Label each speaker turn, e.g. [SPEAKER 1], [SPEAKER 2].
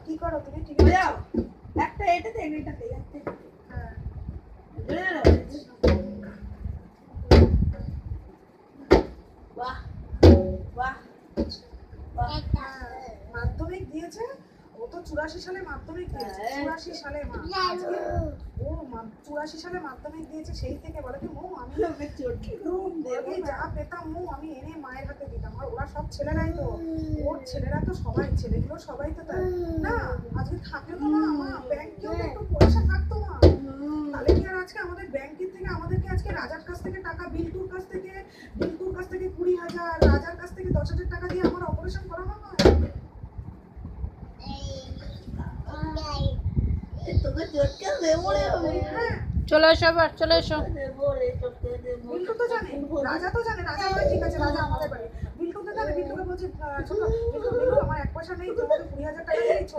[SPEAKER 1] কি করো তুমি? টিভি দেখো?
[SPEAKER 2] একটা এটাতে এটাতে
[SPEAKER 1] হ্যাঁ।
[SPEAKER 2] বাহ বাহ বাহ।
[SPEAKER 1] মাধ্যমিক দিয়েছে, ও তো 84 সালে মাধ্যমিক দিয়েছে। 84 সালে মা আজকে ও 84 সালে মাধ্যমিক দিয়েছে। সেই থেকে বলে কি মৌ আমি ওই যা পেতাম মৌ আমি এনে মায়ের হাতে দিতাম। আর ওরা সব ছেলেরাই তো, ওর ছেলেরা তো সবাই, ছেলেগুলো সবাই তো তাই না। আজকে থাকলে তো না মা ব্যাংকেও তো একটু পয়সা থাকতো না, তাহলে কি আর আজকে আমাদের ব্যাংকের থেকে আমাদেরকে আজকে রাজার কাছ থেকে টাকা, বিল্টুর কাছ থেকে 20,000, রাজার কাছ থেকে 10,000 টাকা দিয়ে আমার অপারেশন করানো হয়।
[SPEAKER 2] তোকে চটকে দেবো রে আমি।
[SPEAKER 1] হ্যাঁ
[SPEAKER 3] চলে এসো এবার, চলে এসো।
[SPEAKER 2] দেবো রে, চটকে দেবো।
[SPEAKER 1] বিল্টু তো জানে, রাজা তো জানে, রাজা হয় ঠিক আছে, রাজা আমাদের বাড়ি। বিল্টু তো জানে, বিল্টুকে বলছে ছোট বিল্টু, আমার 1 পয়সা নেই, তোমাকে 20,000 টাকা দিয়েছো।